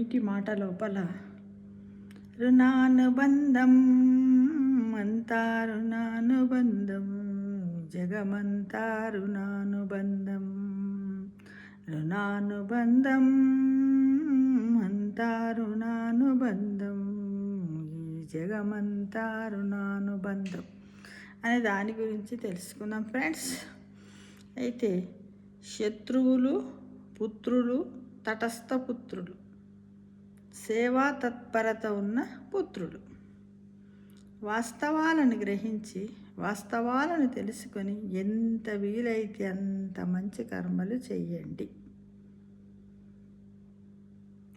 నీటి మాట లోపల రుణానుబంధం అంతా రుణానుబంధం, జగమంతా రుణానుబంధం, రుణానుబంధం అంతా రుణానుబంధం, ఈ జగమంతా రుణానుబంధం అనే దాని గురించి తెలుసుకుందాం ఫ్రెండ్స్. అయితే శత్రువులు పుత్రులు, తటస్థ పుత్రులు, సేవా తత్పరత ఉన్న పుత్రులు. వాస్తవాలను గ్రహించి వాస్తవాలను తెలుసుకొని ఎంత వీలైతే అంత మంచి కర్మలు చెయ్యండి.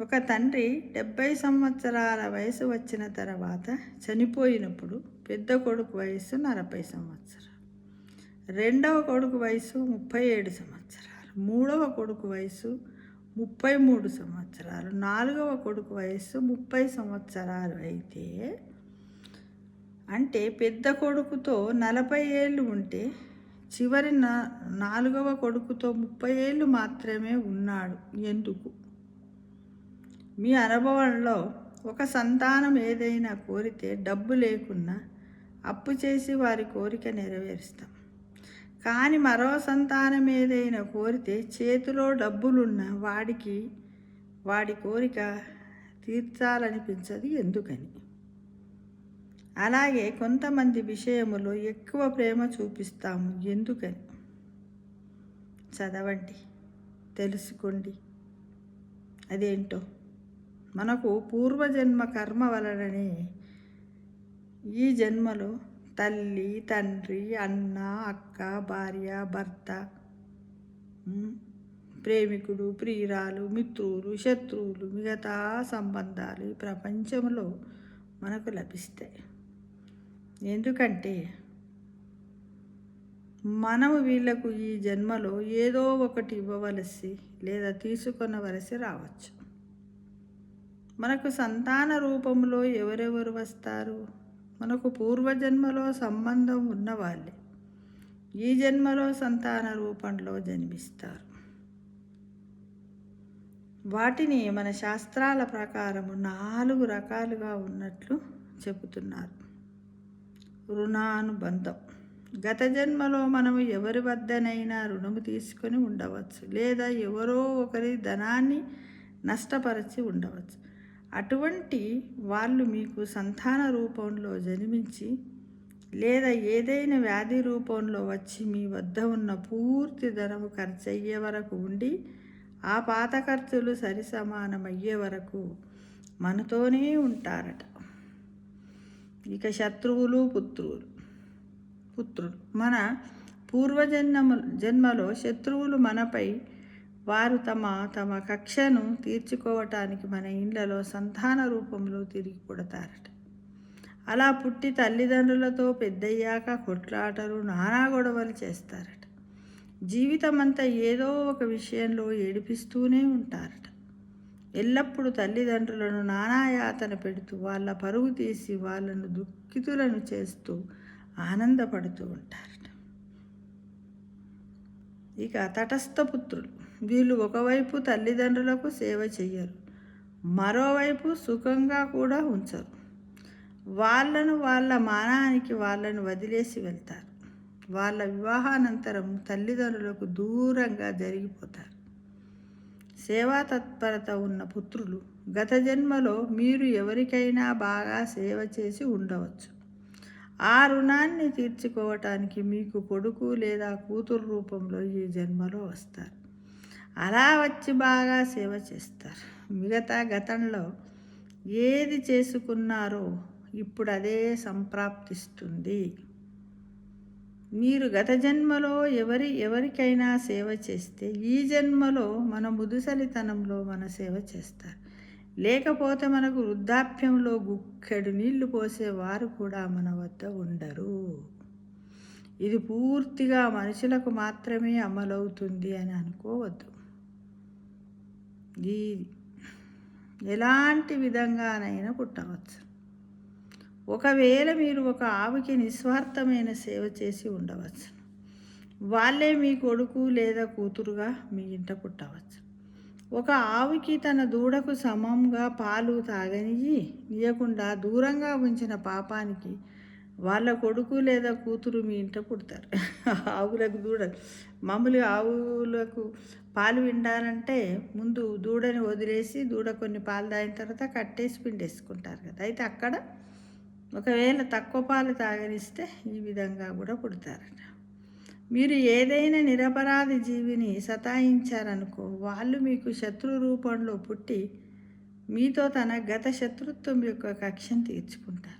ఒక తండ్రి 70 సంవత్సరాల వయసు వచ్చిన తర్వాత చనిపోయినప్పుడు పెద్ద కొడుకు వయసు 40 సంవత్సరాలు, రెండవ కొడుకు వయసు 37 సంవత్సరాలు, మూడవ కొడుకు వయసు 33 సంవత్సరాలు, నాలుగవ కొడుకు వయస్సు 30 సంవత్సరాలు అయితే, అంటే పెద్ద కొడుకుతో 40 ఏళ్ళు ఉంటే చివరి నాలుగవ కొడుకుతో 30 ఏళ్ళు మాత్రమే ఉన్నాడు. ఎందుకు? మీ అనుభవంలో ఒక సంతానం ఏదైనా కోరితే డబ్బు లేకున్నా అప్పు చేసి వారి కోరిక నెరవేరుస్తాం. కానీ మరో సంతానం ఏదైనా కోరితే చేతిలో డబ్బులున్న వాడి కోరిక తీర్చాలనిపించదు. ఎందుకని? అలాగే కొంతమంది విషయములో ఎక్కువ ప్రేమ చూపిస్తాము. ఎందుకని? చదవండి, తెలుసుకోండి. అదేంటో మనకు పూర్వజన్మ కర్మ వలననే ఈ జన్మలో తల్లి, తండ్రి, అన్న, అక్క, భార్య, భర్త, ప్రేమికుడు, ప్రియురాలు, మిత్రులు, శత్రువులు, మిగతా సంబంధాలు ఈ ప్రపంచంలో మనకు లభిస్తాయి. ఎందుకంటే మనము వీళ్లకు ఈ జన్మలో ఏదో ఒకటి ఇవ్వవలసి లేదా తీసుకొనవలసి రావచ్చు. మనకు సంతాన రూపంలో ఎవరెవరు వస్తారు? మనకు పూర్వజన్మలో సంబంధం ఉన్నవాళ్ళే ఈ జన్మలో సంతాన రూపంలో జన్మిస్తారు. వాటిని మన శాస్త్రాల ప్రకారము 4 రకాలుగా ఉన్నట్లు చెబుతున్నారు. రుణానుబంధం. గత జన్మలో మనము ఎవరి వద్దనైనా రుణము తీసుకొని ఉండవచ్చు, లేదా ఎవరో ఒకరి ధనాన్ని నష్టపరిచి ఉండవచ్చు. అటువంటి వాళ్ళు మీకు సంతాన రూపంలో జన్మించి లేదా ఏదైనా వ్యాధి రూపంలో వచ్చి మీ వద్ద ఉన్న పూర్తి ధనము ఖర్చు అయ్యే వరకు ఉండి ఆ పాత ఖర్చులు సరిసమానమయ్యే వరకు మనతోనే ఉంటారట. ఇక శత్రువులు పుత్రులు. మన జన్మలో శత్రువులు మనపై వారు తమ కక్షను తీర్చుకోవటానికి మన ఇళ్లలో సంతాన రూపంలో తిరిగి పుడతారట. అలా పుట్టి తల్లిదండ్రులతో పెద్దయ్యాక కొట్లాటలు, నానా గొడవలు చేస్తారట. జీవితమంతా ఏదో ఒక విషయంలో ఏడిపిస్తూనే ఉంటారట. ఎల్లప్పుడూ తల్లిదండ్రులను నానాయాతన పెడుతూ వాళ్ళ పరుగు తీసి వాళ్ళను దుఃఖితులను చేస్తూ ఆనందపడుతూ ఉంటారట. ఇక తటస్థ పుత్రులు. వీళ్ళు ఒకవైపు తల్లిదండ్రులకు సేవ చెయ్యరు, మరోవైపు సుఖంగా కూడా ఉంచరు. వాళ్ళ మానానికి వాళ్ళను వదిలేసి వెళ్తారు. వాళ్ళ వివాహానంతరం తల్లిదండ్రులకు దూరంగా జరిగిపోతారు. సేవా తత్పరత ఉన్న పుత్రులు. గత జన్మలో మీరు ఎవరికైనా బాగా సేవ చేసి ఉండవచ్చు. ఆ రుణాన్ని తీర్చుకోవటానికి మీకు కొడుకు లేదా కూతురు రూపంలో ఈ జన్మలో వస్తారు. అలా వచ్చి బాగా సేవ చేస్తారు. మిగతా గతంలో ఏది చేసుకున్నారో ఇప్పుడు అదే సంప్రాప్తిస్తుంది. మీరు గత జన్మలో ఎవరికైనా సేవ చేస్తే ఈ జన్మలో మన ముదుసలితనంలో మన సేవ చేస్తారు. లేకపోతే మనకు వృద్ధాప్యంలో గుక్కెడు నీళ్లు పోసేవారు కూడా మన వద్ద ఉండరు. ఇది పూర్తిగా మనుషులకు మాత్రమే అమలవుతుంది అని అనుకోవద్దు. ఈ ఎలాంటి విధంగానైనా పుట్టవచ్చు. ఒకవేళ మీరు ఒక ఆవుకి నిస్వార్థమైన సేవ చేసి ఉండవచ్చు. వాళ్ళే మీ కొడుకు లేదా కూతురుగా మీ ఇంట పుట్టవచ్చు. ఒక ఆవుకి తన దూడకు సమంగా పాలు నీయకుండా దూరంగా ఉంచిన పాపానికి వాళ్ళ కొడుకు లేదా కూతురు మీ ఇంట పుడతారు. ఆవులకు దూడలు మామూలుగా ఆవులకు పాలు పిండాలంటే ముందు దూడని వదిలేసి దూడ కొన్ని పాలు తాగిన తర్వాత కట్టేసి పిండేసుకుంటారు కదా. అయితే అక్కడ ఒకవేళ తక్కువ పాలు తాగనిస్తే ఈ విధంగా కూడా పుడతారట. మీరు ఏదైనా నిరపరాధి జీవిని సతాయించారనుకో, వాళ్ళు మీకు శత్రు రూపంలో పుట్టి మీతో తన గత శత్రుత్వం యొక్క కక్షను తీర్చుకుంటారు.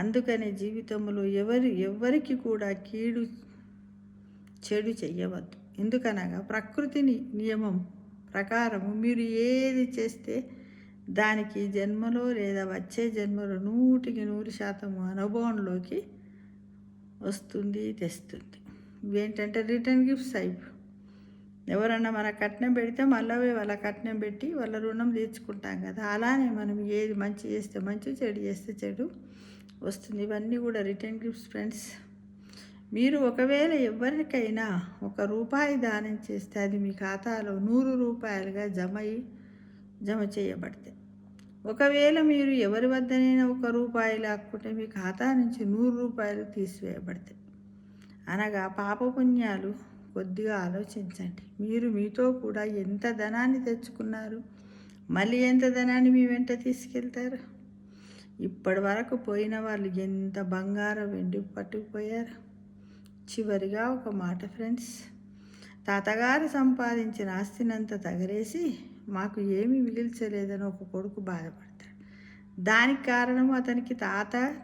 అందుకని జీవితంలో ఎవరికి కూడా చెడు చెయ్యవద్దు. ఎందుకనగా ప్రకృతి నియమం ప్రకారము మీరు ఏది చేస్తే దానికి జన్మలో లేదా వచ్చే జన్మలో 100% అనుభవంలోకి వస్తుంది, తెస్తుంది. ఇవేంటంటే రిటర్న్ గిఫ్ట్స్ అయిపోయి ఎవరన్నా మన కట్నం పెడితే మళ్ళీ వాళ్ళ కట్నం పెట్టి వాళ్ళ రుణం తీర్చుకుంటాం కదా. అలానే మనం ఏది మంచి చేస్తే మంచి, చెడు చేస్తే చెడు వస్తుంది. ఇవన్నీ కూడా రిటర్న్ గిఫ్ట్స్ ఫ్రెండ్స్. మీరు ఒకవేళ ఎవరికైనా ₹1 దానం చేస్తే అది మీ ఖాతాలో 100 రూపాయలుగా జమ చేయబడతాయి. ఒకవేళ మీరు ఎవరి వద్దనైనా ₹1 లాక్కుంటే మీ ఖాతా నుంచి 100 రూపాయలు తీసివేయబడతాయి. అనగా పాపపుణ్యాలు కొద్దిగా ఆలోచించండి. మీరు మీతో కూడా ఎంత ధనాన్ని తెచ్చుకున్నారు, మళ్ళీ ఎంత ధనాన్ని మీ వెంట తీసుకెళ్తారు. ఇప్పటి వరకు పోయిన వాళ్ళు ఎంత బంగారం వెండి పట్టుకుపోయారు. చివరిగా ఒక మాట ఫ్రెండ్స్, తాతగారు సంపాదించిన ఆస్తినంతా తగలేసి మాకు ఏమీ మిగిల్చలేదని ఒక కొడుకు బాధపడతాడు. దానికి కారణం అతనికి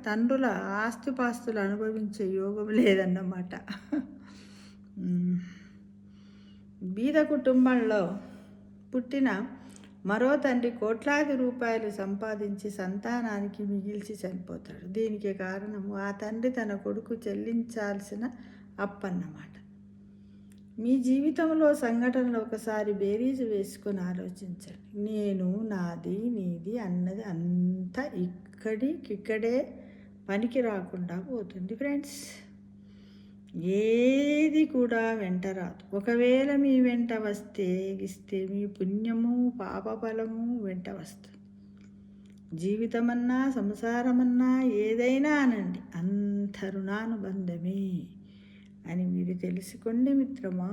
తండ్రుల ఆస్తిపాస్తులు అనుభవించే యోగం లేదన్నమాట. బీద కుటుంబంలో పుట్టిన మరో తండ్రి కోట్లాది రూపాయలు సంపాదించి సంతానానికి మిగిల్చి చనిపోతాడు. దీనికి కారణము ఆ తండ్రి తన కొడుకు చెల్లించాల్సిన అప్పన్నమాట. మీ జీవితంలో సంఘటనలు ఒకసారి బేరీజు వేసుకొని ఆలోచించండి. నేను, నాది, నీది అన్నది అంతా ఇక్కడే పనికి రాకుండా పోతుంది ఫ్రెండ్స్. ఏది కూడా వెంట రాదు. ఒకవేళ మీ వెంట ఇస్తే మీ పుణ్యము పాపఫలము వెంట వస్తుంది. జీవితమన్నా సంసారమన్నా ఏదైనా అనండి, అంత రుణానుబంధమే అని మీరు తెలుసుకోండి మిత్రమా.